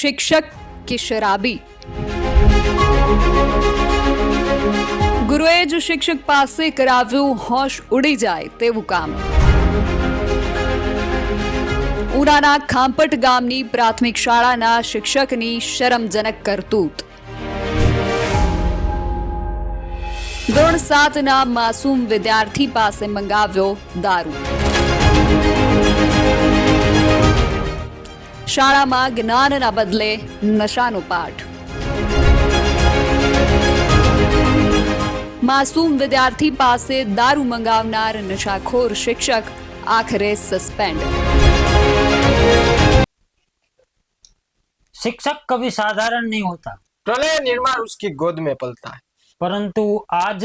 शिक्षक की शराबी। गुरुए ज शिक्षक પાસે કરાવ્યું હોશ ઉડી જાય તેવું કામ। ઉનાના ખાંપટ ગામની પ્રાથમિક શાળાના શિક્ષકની શરમજનક કરતૂત। ધોરણ 7ના માસૂમ વિદ્યાર્થી પાસે મંગાવ્યો દારૂ। શાળામાં જ્ઞાનના બદલે નશાનો પાઠ। માસૂમ વિદ્યાર્થી પાસે દારૂ મંગાવનાર નશાખોર શિક્ષક આખરે સસ્પેન્ડ। शिक्षक कभी साधारण नहीं होता, प्रलय निर्माण उसकी गोद में पलता है। परंतु आज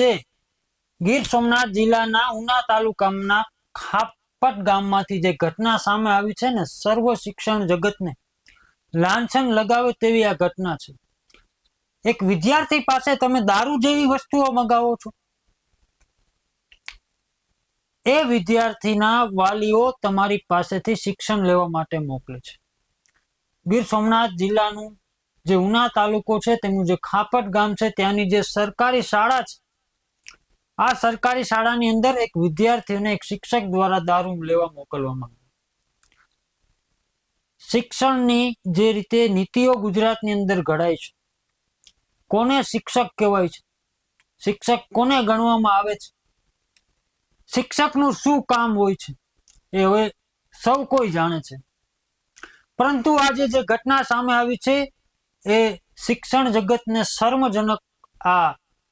गीर सोमनाथ जिल्लाना उना तालुकाना खापट गाममांथी जे घटना सामे आवी छे ने सर्व शिक्षण जगतने लांछन लगावे तेवी आ घटना छे। एक विद्यार्थी पासे तमे दारू जेवी वस्तुओ मंगावो छो। ए विद्यार्थीना वालीओ तमारी पासेथी शिक्षण लेवा माटे मोकले छे। गीर सोमनाथ जिल्लानु जे उना तालुको छे तेनुं जे खापट गाम छे त्यानी जे सरकारी शाळा छे, आ सरकारी शाळानी अंदर एक विद्यार्थीने एक शिक्षक द्वारा दारू लेवा मोकलवामां आव्यो। शिक्षणनी जे रीते नीतिओ गुजरातनी अंदर घडाय छे, कोने शिक्षक कहेवाय छे, शिक्षक कोने गणवामां आवे छे, शिक्षकनुं शुं काम होय छे ए हवे सौ कोई जाणे छे। परंतु आज जे घटना सामे आवी छे ए शिक्षण जगत ने शर्मजनक आ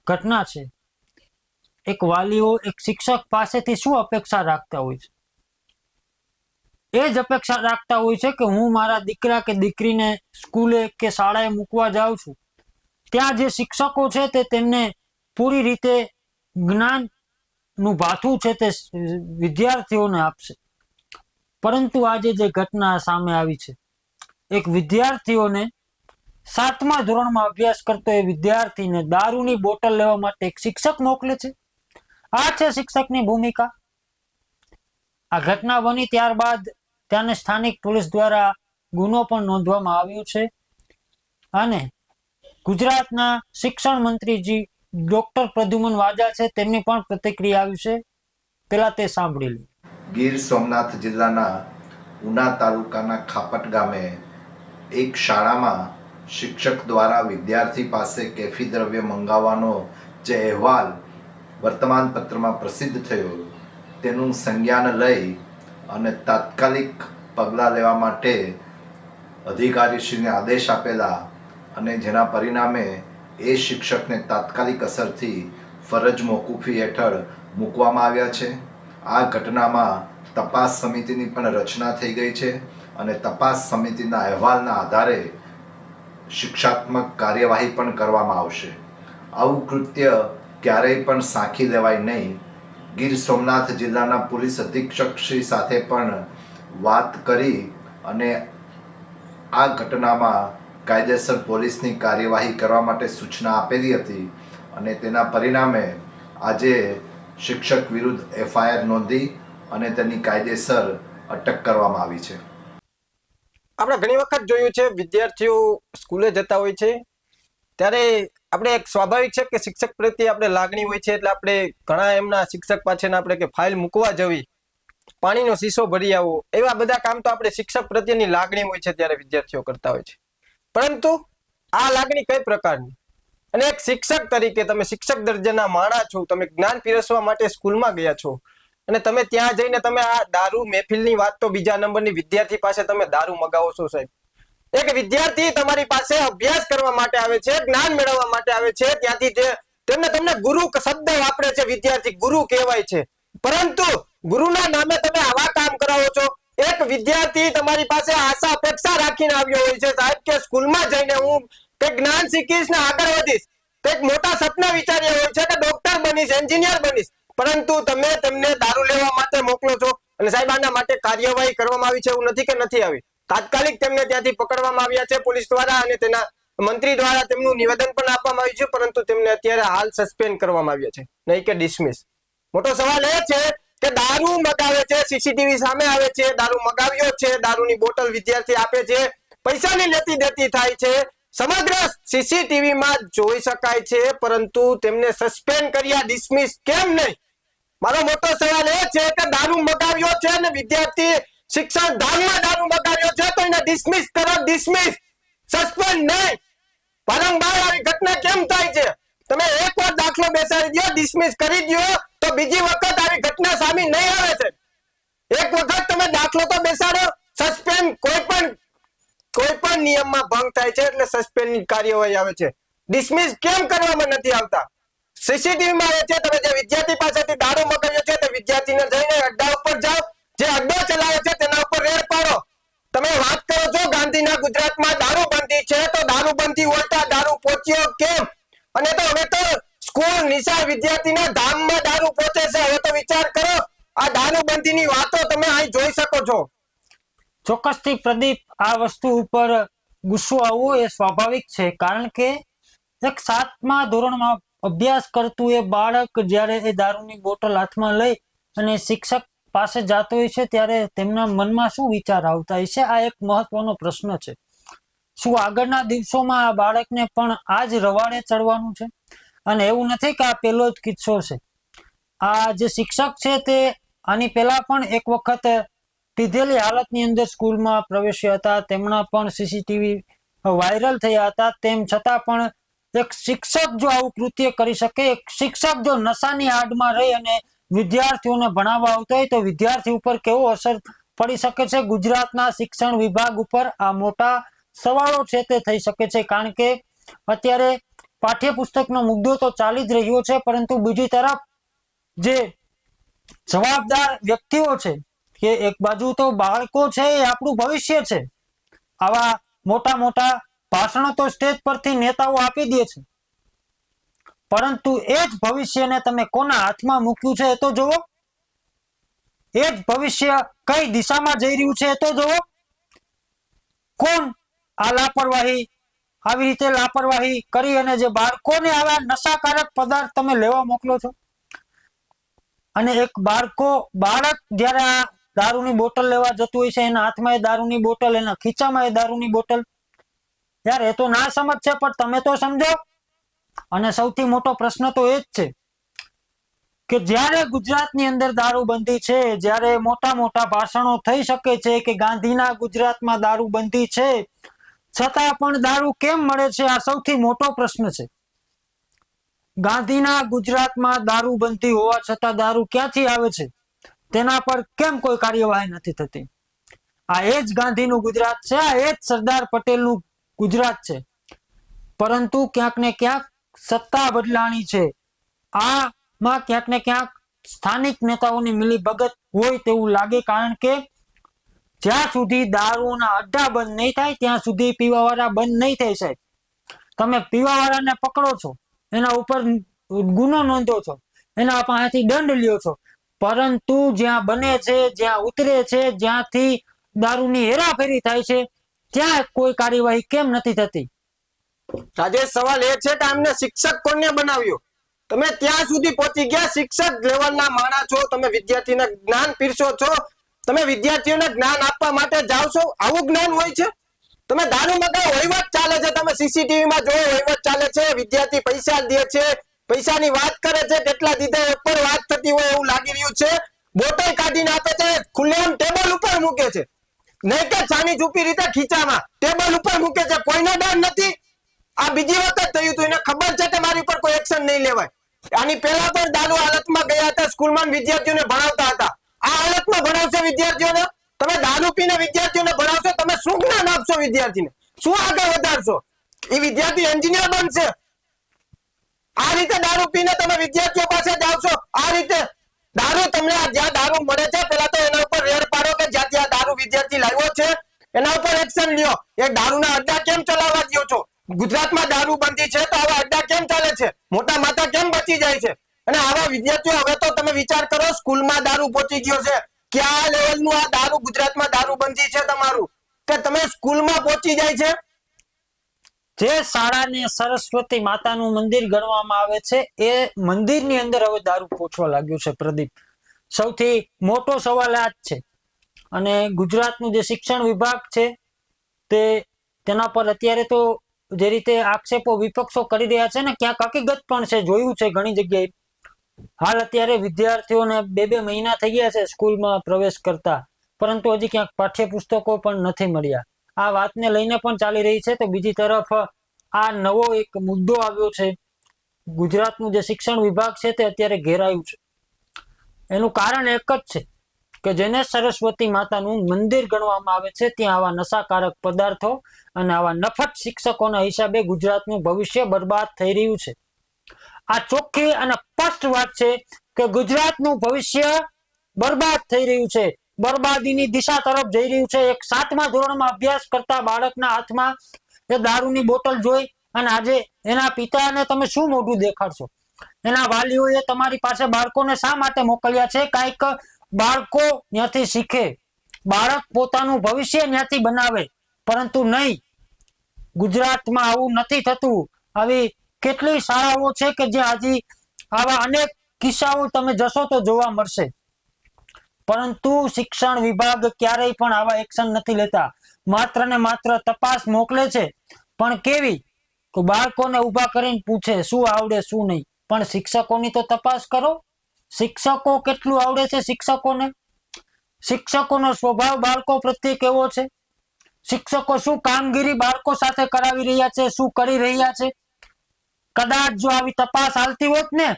घटना छे। एक वालीओ एक शिक्षक पासेथी शुं अपेक्षा राखता होय छे, ए ज अपेक्षा राखता होय छे के हूँ मारा दीकरा के दीकरीने स्कूले के शाळाए मूकवा जाउं छुं, त्यां जे शिक्षको छे ते तेमने पूरी रीते ज्ञाननुं भाथुं छे ते विद्यार्थीओने आपशे। परंतु आज जे घटना सामे आवी छे, एक विद्यार्थीओने 7मा धोरणमां अभ्यास करतो ए विद्यार्थीने दारूनी बोटल लेवा माटे एक शिक्षक मोकले छे। आ छे शिक्षकनी भूमिका। आ घटना बनी त्यारबाद त्याने स्थानिक पोलीस द्वारा गुनो पण नोंधवामां आव्यो छे अने गुजरातना शिक्षण मंत्रीजी डॉक्टर प्रद्युमन वाजा छे तेमनी पण प्रतिक्रिया आवी छे। पेला ते सांभળી लो। ગીર સોમનાથ જિલ્લાના ઉના તાલુકાના ખાપટ ગામે એક શાળામાં શિક્ષક દ્વારા વિદ્યાર્થી પાસે કેફી દ્રવ્ય મંગાવવાનો જે અહેવાલ વર્તમાનપત્રમાં પ્રસિદ્ધ થયો તેનું સંજ્ઞાન લઈ અને તાત્કાલિક પગલાં લેવા માટે અધિકારીશ્રીને આદેશ આપેલા અને જેના પરિણામે એ શિક્ષકને તાત્કાલિક અસરથી ફરજ મોકૂફી હેઠળ મૂકવામાં આવ્યા છે। આ ઘટનામાં તપાસ સમિતિની પણ રચના થઈ ગઈ છે અને તપાસ સમિતિના અહેવાલના આધારે શિક્ષાત્મક કાર્યવાહી પણ કરવામાં આવશે। આવું કૃત્ય ક્યારેય પણ સાંખી લેવાય નહીં। ગીર સોમનાથ જિલ્લાના પોલીસ અધિક્ષકશ્રી સાથે પણ વાત કરી અને આ ઘટનામાં કાયદેસર પોલીસની કાર્યવાહી કરવા માટે સૂચના આપેલી હતી અને તેના પરિણામે આજે शिक्षक विरुद्ध एफआईआर नोंधी અને તેની કાયદેસર અટક કરવામાં આવી છે। આપણે ઘણી વખત જોયું છે વિદ્યાર્થીઓ સ્કૂલે જતા હોય છે ત્યારે આપણે એક સ્વાભાવિક છે કે શિક્ષક પ્રત્યે આપણે લાગણી હોય છે એટલે આપણે ઘણા એમના શિક્ષક પાછળના આપણે કે ફાઇલ મૂકવા જવી, પાણીનો શીશો ભરી આવો, એવા બધા કામ તો આપણે શિક્ષક પ્રત્યેની લાગણી હોય છે ત્યારે વિદ્યાર્થીઓ કરતા હોય છે। પરંતુ આ લાગણી કઈ પ્રકારની? અને એક શિક્ષક તરીકે તમે શિક્ષક દરજાના માણસ છો, તમે જ્ઞાન પીરસવા માટે સ્કૂલમાં ગયા છો અને તમે ત્યાં જઈને તમે આ દારૂ મહેફિલની વાત તો બીજા નંબરની વિદ્યાર્થી પાસે તમે દારૂ મગાવો છો સાહેબ। એક વિદ્યાર્થી તમારી પાસે અભ્યાસ કરવા માટે આવે છે, જ્ઞાન મેળવવા માટે આવે છે, ત્યાંથી તમને ગુરુ શબ્દ વાપરે છે, વિદ્યાર્થી ગુરુ કહેવાય છે, પરંતુ ગુરુના નામે તમે આવા કામ કરાવો છો। એક વિદ્યાર્થી તમારી પાસે આશા અપેક્ષા રાખીને આવ્યો હોય છે સાહેબ કે સ્કૂલમાં જઈને હું કંઈક જ્ઞાન શીખીશ ને આગળ વધીશ, કંઈક મોટા સપના વિચાર્યા હોય છે કે ડોક્ટર બનીશ, એન્જિનિયર બનીશ, પરંતુ તમે તેમને દારૂ લેવા માટે મોકલો છો। અને સાહેબ આના માટે કાર્યવાહી કરવામાં આવી છે એવું નથી કે નથી આવી, તાત્કાલિક તેમને ત્યાંથી પકડવામાં આવ્યા છે પોલીસ દ્વારા અને તેના મંત્રી દ્વારા તેમનું નિવેદન પણ આપવામાં આવ્યું છે, પરંતુ તેમને અત્યારે હાલ સસ્પેન્ડ કરવામાં આવ્યા છે, નહીં કે ડિસમિસ। મોટો સવાલ એ છે કે દારૂ મગાવે છે, સીસીટીવી સામે આવે છે, દારૂ મગાવ્યો છે, દારૂની બોટલ વિદ્યાર્થી આપે છે, પૈસાની લેતી દેતી થાય છે, સમગ્ર સીસીટીવી માં જોઈ શકાય છે, પરંતુ તેમને સસ્પેન્ડ કર્યા, ડિસમિસ કેમ નહીં? મારો મોટો સવાલ એ છે કે દારૂ મગાવ્યો છે અને વિદ્યાર્થી શિક્ષણ ધામમાં દારૂ મગાવ્યો છે તો એને ડિસમિસ કરો, ડિસમિસ, સસ્પેન્ડ નહીં. વારંવાર આવી ઘટના કેમ થાય છે? તમે એકવાર દાખલો બેસાડી દો, ડિસમિસ કરી દો, તો બીજી વખત આવી ઘટના સામે નહીં આવે છે. એક વખત તમે દાખલો તો બેસાડો, સસ્પેન્ડ કોઈ પણ નિયમમાં ભંગ થાય છે એટલે સસ્પેન્ડની કાર્યવાહી આવે છે. ડિસમિસ કેમ કરવામાં નથી આવતા? સીસીટીવી માં આવે છે, તમે જે વિદ્યાર્થી પાસેથી દારૂ મગાવ્યો છે તે વિદ્યાર્થીને જઈને અડ્ડા ઉપર જાઓ, જે અડ્ડો ચલાવે છે તેના ઉપર રેડ પાડો. તમે વાત કરો છો ગાંધીના ગુજરાતમાં દારૂબંધી છે, તો દારૂબંધી હોય તો દારૂ પહોંચ્યો કેમ? અને તો હવે તો સ્કૂલ નિશા વિદ્યાર્થીના ધામમાં દારૂ પહોંચે છે. હવે તો વિચાર કરો, આ દારૂબંધીની વાતો તમે અહીં જોઈ શકો છો. ચોક્કસથી પ્રદીપ, આ વસ્તુ ઉપર ગુસ્સો આવવો એ સ્વાભાવિક છે, કારણ કે એક 7મા ધોરણમાં અભ્યાસ કરતું એ બાળક જ્યારે એ દારૂની બોટલ હાથમાં લઈ અને શિક્ષક પાસે જતો હોય છે ત્યારે તેમના મનમાં શું વિચાર આવતા હોય છે? આ એક મહત્વનો પ્રશ્ન છે. શું આગળના દિવસોમાં આ બાળકને પણ આ જ રવાડે ચડવાનું છે? અને એવું નથી કે આ પહેલો જ કિસ્સો છે. આ જે શિક્ષક છે તે આની પહેલા પણ એક વખત પીધેલી હાલતની અંદર સ્કૂલમાં પ્રવેશ્યા હતા, તેમના પણ સીસીટીવી વાયરલ થયા હતા. તેમ છતાં પણ એક શિક્ષક જો આવું કૃત્ય કરી શકે, એક શિક્ષક જો નશાની આડમાં રહી અને વિદ્યાર્થીઓને ભણાવવા આવતો હોય તો વિદ્યાર્થી ઉપર કેવો અસર પડી શકે છે? ગુજરાતના શિક્ષણ વિભાગ ઉપર આ મોટા સવાલો છે તે થઈ શકે છે, કારણ કે અત્યારે પાઠ્યપુસ્તકનો મુદ્દો તો ચાલી જ રહ્યો છે, પરંતુ બીજી તરફ જે જવાબદાર વ્યક્તિઓ છે કે એક બાજુ તો બાળકો છે એ આપણું ભવિષ્ય છે. આવા મોટા મોટા ભાષણો તો સ્ટેજ પરથી નેતાઓ આપી દે છે, પરંતુ એ જ ભવિષ્યને તમે કોના હાથમાં મૂક્યું છે એ તો જોવો. એ જ ભવિષ્ય કઈ દિશામાં જઈ રહ્યું છે એ તો જોવો. કોણ આ લાપરવાહી, આવી રીતે લાપરવાહી કરી અને જે બાળકોને આવા નશાકારક પદાર્થ તમે લેવા મોકલો છો? અને એક બાળક જ્યારે આ દારૂની બોટલ લેવા જતું હોય છે, એના હાથમાં એ દારૂની બોટલ, એના ખીચામાં એ દારૂની બોટલ, યાર એ તો ના સમજ છે, પણ તમે તો સમજો. અને સૌથી મોટો પ્રશ્ન તો એ જ છે કે જ્યારે ગુજરાતની અંદર દારૂબંધી છે, જ્યારે મોટા મોટા ભાષણો થઈ શકે છે કે ગાંધીના ગુજરાતમાં દારૂબંધી છે, છતાં પણ દારૂ કેમ મળે છે? આ સૌથી મોટો પ્રશ્ન છે. ગાંધીના ગુજરાતમાં દારૂબંધી હોવા છતાં દારૂ ક્યાંથી આવે છે તેના પર કેમ કોઈ કાર્યવાહી નથી થતી? આ એ જ ગાંધીનું ગુજરાત છે, આ એ જ સરદાર પટેલનું ગુજરાત છે, પરંતુ ક્યાંક ને ક્યાંક સત્તા બદલાણી છે. આમાં ક્યાંક ને ક્યાંક સ્થાનિક નેતાઓની મિલીભગત હોય તેવું લાગે, કારણ કે જ્યાં સુધી દારૂના અડ્ડા બંધ નહીં થાય ત્યાં સુધી પીવાવાળા બંધ નહીં થાય. સાહેબ, તમે પીવાવાળાને પકડો છો, એના ઉપર ગુનો નોંધો છો, એના પાસેથી દંડ લ્યો છો, પરંતુ જ્યાં બને છે, જ્યાં ઉતરે છે, જ્યાંથી દારૂની હેરાફેરી થાય છે, ત્યાં કોઈ કાર્યવાહી કેમ નથી થતી? રાજેશ, સવાલ એ છે કે આમને શિક્ષક કોને બનાવ્યો? તમે ત્યાં સુધી પહોંચી ગયા, શિક્ષક લેવલના માણસ છો, તમે વિદ્યાર્થીને જ્ઞાન પીરસો છો, તમે વિદ્યાર્થીઓને જ્ઞાન આપવા માટે જાઓ છો, આવું જ્ઞાન હોય છે? તમે દારૂ મગાવો, વહીવટ ચાલે છે, તમે સીસીટીવી માં જોવો, વહીવટ ચાલે છે, વિદ્યાર્થી પૈસા દે છે, પૈસાની વાત કરે છે, કેટલા દીધા ઉપર વાત થતી હોય એવું લાગી રહ્યું છે. બોટલ કાઢીને આપે છે, ખુલ્લેઆમ ટેબલ ઉપર મૂકે છે, નહીં કે છાની છુપી રીતે ખીચામાં ટેબલ ઉપર મૂકે છે, કોઈનો ડર નથી. આ બીજી વખત થયું હતું, એને ખબર છે કે મારી ઉપર કોઈ એક્શન નહીં લેવાય. આની પહેલા પણ દારૂ હાલતમાં ગયા હતા, સ્કૂલમાં વિદ્યાર્થીઓને ભણાવતા હતા. આ હાલતમાં ભણાવશે વિદ્યાર્થીઓને? તમે દારૂ પીને વિદ્યાર્થીઓને ભણાવશો, તમે શું જ્ઞાન આપશો વિદ્યાર્થીને? શું આગળ વધારશો? એ વિદ્યાર્થી એન્જિનિયર બનશે? આ રીતે દારૂ પીને તમે વિદ્યાર્થીઓ પાસે જાવશો? આ રીતે દારૂ તમને જ્યાં દારૂ મળે છે, પેલા તો એના ઉપર રેડ પાડો કે જ્યાંથી આ દારૂ વિદ્યાર્થી લાવ્યો છે એના ઉપર એક્શન લ્યો. એક દારૂના અડ્ડા કેમ ચલાવવા દો છો? ગુજરાતમાં દારૂબંધી છે તો આવા અડ્ડા કેમ ચાલે છે? મોટા માતા કેમ બચી જાય છે? અને આવા વિદ્યાર્થીઓ, હવે તો તમે વિચાર કરો, સ્કૂલમાં દારૂ પહોંચી ગયો છે. કયા લેવલનું આ દારૂ, ગુજરાતમાં દારૂબંધી છે તમારું, કે તમે સ્કૂલમાં પહોંચી જાય છે? જે શાળાને સરસ્વતી માતાનું મંદિર ગણવામાં આવે છે, એ મંદિરની અંદર હવે દારૂ પહોંચવા લાગ્યું છે. પ્રદીપ, સૌથી મોટો સવાલ આ જ છે. અને ગુજરાતનું જે શિક્ષણ વિભાગ છે તે તેના પર અત્યારે તો જે રીતે આક્ષેપો વિપક્ષો કરી રહ્યા છે ને, ક્યાંક હકીકત પણ છે, જોયું છે ઘણી જગ્યાએ. હાલ અત્યારે વિદ્યાર્થીઓને 2-2 મહિના થઈ ગયા છે સ્કૂલમાં પ્રવેશ કરતા, પરંતુ હજી ક્યાંક પાઠ્યપુસ્તકો પણ નથી મળ્યા. આ વાતને લઈને પણ ચાલી રહી છે. તો બીજી તરફ આ નવો એક મુદ્દો આવ્યો છે. ગુજરાતનું જે શિક્ષણ વિભાગ છે તે અત્યારે ઘેરાયું છે. એનું કારણ એક જ છે કે જેને સરસ્વતી માતાનું મંદિર ગણવામાં આવે છે, ત્યાં આવા નશાકારક પદાર્થો અને આવા નફટ શિક્ષકોના હિસાબે ગુજરાતનું ભવિષ્ય બરબાદ થઈ રહ્યું છે. આ ચોખ્ખી અને સ્પષ્ટ વાત છે કે ગુજરાતનું ભવિષ્ય બરબાદ થઈ રહ્યું છે, બરબાદીની દિશા તરફ જઈ રહ્યું છે. એક 7મા ધોરણમાં અભ્યાસ કરતા બાળકના હાથમાં એ દારૂની બોટલ જોઈ અને આજે એના પિતાને તમે શું મોઢું દેખાડશો? એના વાલીઓએ તમારી પાસે બાળકોને શા માટે મોકલ્યા છે? કાંઈક બાળકો ત્યાંથી શીખે, બાળક પોતાનું ભવિષ્ય ત્યાંથી બનાવે, પરંતુ નહીં. ગુજરાતમાં આવું નથી થતું. આવી કેટલી શાળાઓ છે કે જ્યાં હજી આવા અનેક કિસ્સાઓ તમે જશો તો જોવા મળશે, પરંતુ શિક્ષણ વિભાગ ક્યારેય પણ આવા એક્શન નથી લેતા. માત્ર ને માત્ર તપાસ મોકલે છે, પણ કેવી? તો બાળકોને ઊભા કરીને પૂછે શું આવડે શું નહીં. પણ શિક્ષકોની તો તપાસ કરો. શિક્ષકો કેટલું આવડે છે શિક્ષકોને? શિક્ષકોનો સ્વભાવ બાળકો પ્રત્યે કેવો છે? શિક્ષકો શું કામગીરી બાળકો સાથે કરાવી રહ્યા છે, શું કરી રહ્યા છે? કદાચ જો આવી તપાસ હાલતી હોત ને,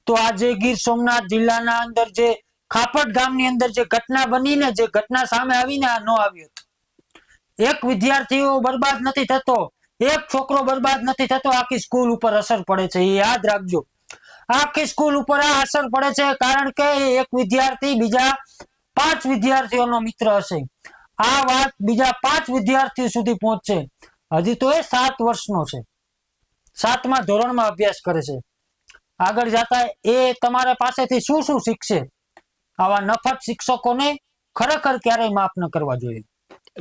તો આજે ગીર સોમનાથ જિલ્લાના અંદર જે ખાપટ ગામની અંદર જે ઘટના બની ને, જે ઘટના સામે આવીને આ ન આવી હોત. એક વિદ્યાર્થીઓ બરબાદ નથી થતો, એક છોકરો બરબાદ નથી થતો, આખી સ્કૂલ ઉપર અસર પડે છે. એ યાદ રાખજો, આખી સ્કૂલ ઉપર આ અસર પડે છે, કારણ કે એક વિદ્યાર્થી બીજા 5 વિદ્યાર્થીઓનો મિત્ર હશે. આ વાત બીજા 5 વિદ્યાર્થીઓ સુધી પહોંચશે. હજી તો એ 7 વર્ષનો છે, 7મા ધોરણમાં અભ્યાસ કરે છે. આગળ જતા એ તમારા પાસેથી શું શું શીખશે? આવા નફટ શિક્ષકોને ખરેખર ક્યારેય માફ ન કરવા જોઈએ.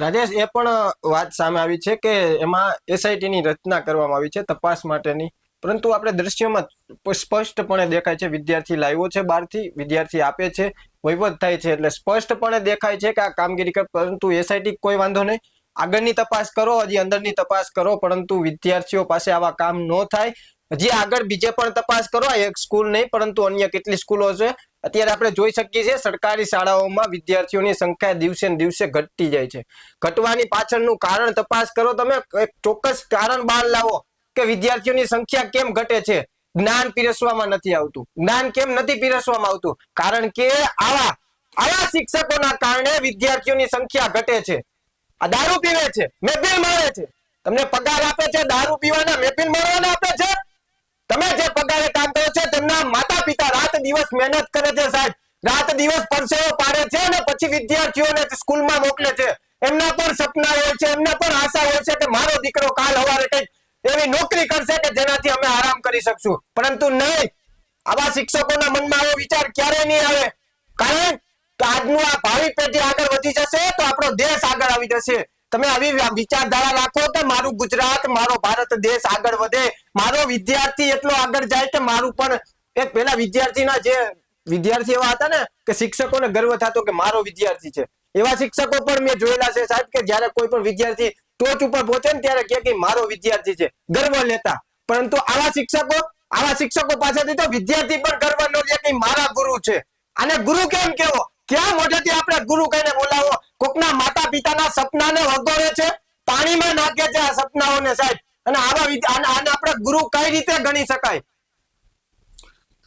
રાજેશ, એ પણ વાત સામે આવી છે કે એમાં SIT ની રચના કરવામાં આવી છે તપાસ માટેની, પરંતુ આપણે દ્રશ્યોમાં સ્પષ્ટપણે દેખાય છે વિદ્યાર્થી લાવ્યો છે બહારથી, વિદ્યાર્થી આપે છે, વહીવટ થાય છે, એટલે સ્પષ્ટપણે દેખાય છે કે આ કામગીરી કરે. પરંતુ SIT કોઈ વાંધો નહીં, આગળની તપાસ કરો, હજી અંદરની તપાસ કરો, પરંતુ વિદ્યાર્થીઓ પાસે આવા કામ ન થાય. હજી આગળ બીજે પણ તપાસ કરો. એક સ્કૂલ નહીં પરંતુ અન્ય કેટલી સ્કૂલો છે. અત્યારે આપણે જોઈ શકીએ છીએ સરકારી શાળાઓમાં વિદ્યાર્થીઓની સંખ્યા દિવસે ને દિવસે ઘટતી જાય છે. ઘટવાની પાછળનું કારણ તપાસ કરો. તમે એક ચોક્કસ કારણ બહાર લાવો કે વિદ્યાર્થીઓની સંખ્યા કેમ ઘટે છે. જ્ઞાન પીરસવામાં નથી આવતું. જ્ઞાન કેમ નથી પીરસવામાં આવતું? કારણ કે આવા શિક્ષકોના કારણે વિદ્યાર્થીઓની સંખ્યા ઘટે છે. આ દારૂ પીવે છે, મહેફિલ મારે છે. તમને પગાર આપે છે દારૂ પીવાના, મહેફિલ મારવાના આપે છે? તમે જે પગારે કામ કરો છો, તેમના માતા પિતા રાત દિવસ મહેનત કરે છે સાહેબ, રાત દિવસ પરસેવો પાડે છે અને પછી વિદ્યાર્થીઓને સ્કૂલમાં મોકલે છે. એમના પણ સપના હોય છે, એમના પણ આશા હોય છે કે મારો દીકરો કાલ સવારે કંઈક એવી નોકરી કરશે કે જેનાથી અમે આરામ કરી શકશું. પરંતુ નહીં, આવા શિક્ષકોના મનમાં આવો વિચાર ક્યારેય નહીં આવે. કારણ કે આજનું આ ભાવિ પેઢી આગળ વધી જશે તો આપણો દેશ આગળ આવી જશે. તમે આવી વિચારધારા રાખો કે મારું ગુજરાત, મારો ભારત દેશ આગળ વધે, મારો વિદ્યાર્થી એટલો આગળ જાય કે મારું પણ એક પેલા વિદ્યાર્થીના જે વિદ્યાર્થી એવા હતા ને કે શિક્ષકોને ગર્વ થતો કે મારો વિદ્યાર્થી છે. એવા શિક્ષકો પણ મેં જોયેલા છે સાહેબ કે જ્યારે કોઈ પણ વિદ્યાર્થી ટોચ ઉપર પહોંચે ને ત્યારે કે મારો વિદ્યાર્થી છે, ગર્વ લેતા. પરંતુ આવા શિક્ષકો પાસેથી તો વિદ્યાર્થી પણ ગર્વ ન લે કે મારા ગુરુ છે. અને ગુરુ કેમ કેવો? ક્યાં મોઢેથી આપણે ગુરુ કહીને બોલાવો? કોકના માતા પિતાના સપનાને વગોરે છે, પાણીમાં નાખે છે આ સપનાઓને સાહેબ. અને આને આપણે ગુરુ કઈ રીતે ગણી શકાય?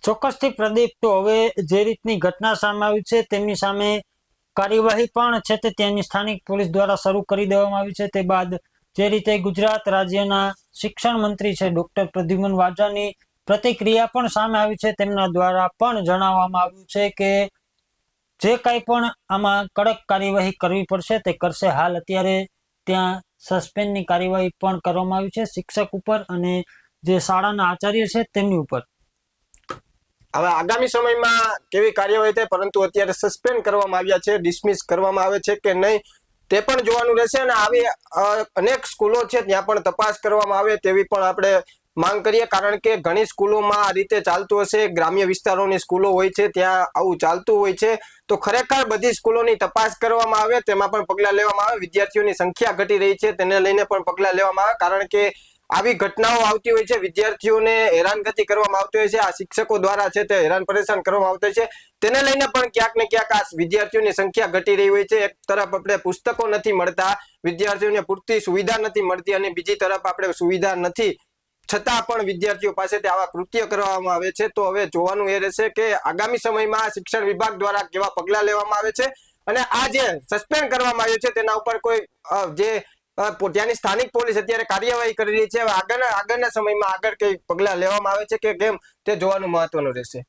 ચોક્કસથી પ્રદીપ, તો હવે જે રીતની ઘટના સામે આવી છે તેમની સામે કાર્યવાહી પણ છે તે ત્યાંની સ્થાનિક પોલીસ દ્વારા શરૂ કરી દેવામાં આવી છે. તે બાદ જે રીતે ગુજરાત રાજ્યના શિક્ષણ મંત્રી છે ડોક્ટર પ્રદ્યુમન વાજાની પ્રતિક્રિયા પણ સામે આવી છે. તેમના દ્વારા પણ જણાવવામાં આવ્યું છે કે જે કાંઈ પણ આમાં કડક કાર્યવાહી કરવી પડશે તે કરશે. હાલ અત્યારે ત્યાં સસ્પેન્ડની કાર્યવાહી પણ કરવામાં આવી છે શિક્ષક ઉપર અને જે શાળાના આચાર્ય છે તેમની ઉપર. હવે આગામી સમયમાં કેવી કાર્યવાહી થાય, પરંતુ અત્યારે સસ્પેન્ડ કરવામાં આવ્યા છે, ડિસમિસ કરવામાં આવે છે કે નહીં તે પણ જોવાનું રહેશે અને આવી અનેક સ્કૂલો છે ત્યાં પણ તપાસ કરવામાં આવે તેવી પણ આપણે માંગ કરીએ, કારણ કે ઘણી સ્કૂલોમાં આ રીતે ચાલતું હશે, ગ્રામ્ય વિસ્તારોની સ્કૂલો હોય છે ત્યાં આવું ચાલતું હોય છે. તો ખરેખર બધી સ્કૂલોની તપાસ કરવામાં આવે, તેમાં પણ પગલાં લેવામાં આવે. વિદ્યાર્થીઓની સંખ્યા ઘટી રહી છે તેને લઈને પણ પગલાં લેવામાં આવે, કારણ કે આવી ઘટનાઓ આવતી હોય છે, વિદ્યાર્થીઓને હેરાનગતિ કરવામાં આવતી હોય છે, આ શિક્ષકો દ્વારા છે તે હેરાન પરેશાન કરવામાં આવતા હોય છે. તેને લઈને પણ ક્યાંક ને ક્યાંક આ વિદ્યાર્થીઓની સંખ્યા ઘટી રહી હોય છે. એક તરફ આપણે પુસ્તકો નથી મળતા, વિદ્યાર્થીઓને પૂરતી સુવિધા નથી મળતી, અને બીજી તરફ આપણે સુવિધા નથી છતાં પણ વિદ્યાર્થીઓ પાસેથી આવા કૃત્ય કરવામાં આવે છે. તો હવે જોવાનું એ રહેશે કે આગામી સમયમાં શિક્ષણ વિભાગ દ્વારા કેવા પગલાં લેવામાં આવે છે, અને આ જે સસ્પેન્ડ કરવામાં આવ્યું છે તેના ઉપર કોઈ જે ત્યાંની સ્થાનિક પોલીસ અત્યારે કાર્યવાહી કરી રહી છે. આગળના સમયમાં આગળ કઈ પગલાં લેવામાં આવે છે કે કેમ તે જોવાનું મહત્વનું રહેશે.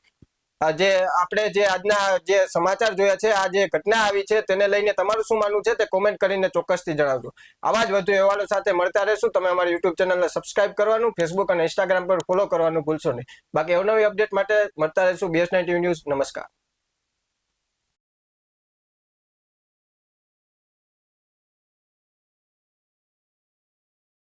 જે આપણે જે આજના જે સમાચાર જોયા છે, આ જે ઘટના આવી છે તેને લઈને તમારું શું માનવું છે તે કોમેન્ટ કરીને ચોક્કસથી જણાવજો. આવા જ વધુ અહેવાલો સાથે મળતા રહેશું. તમે અમારી યુટ્યુબ ચેનલને સબસ્ક્રાઇબ કરવાનું, ફેસબુક અને ઇન્સ્ટાગ્રામ પર ફોલો કરવાનું ભૂલશો નહીં. બાકી અવનવી અપડેટ માટે મળતા રહેશું BS9 TV ન્યૂઝ. નમસ્કાર.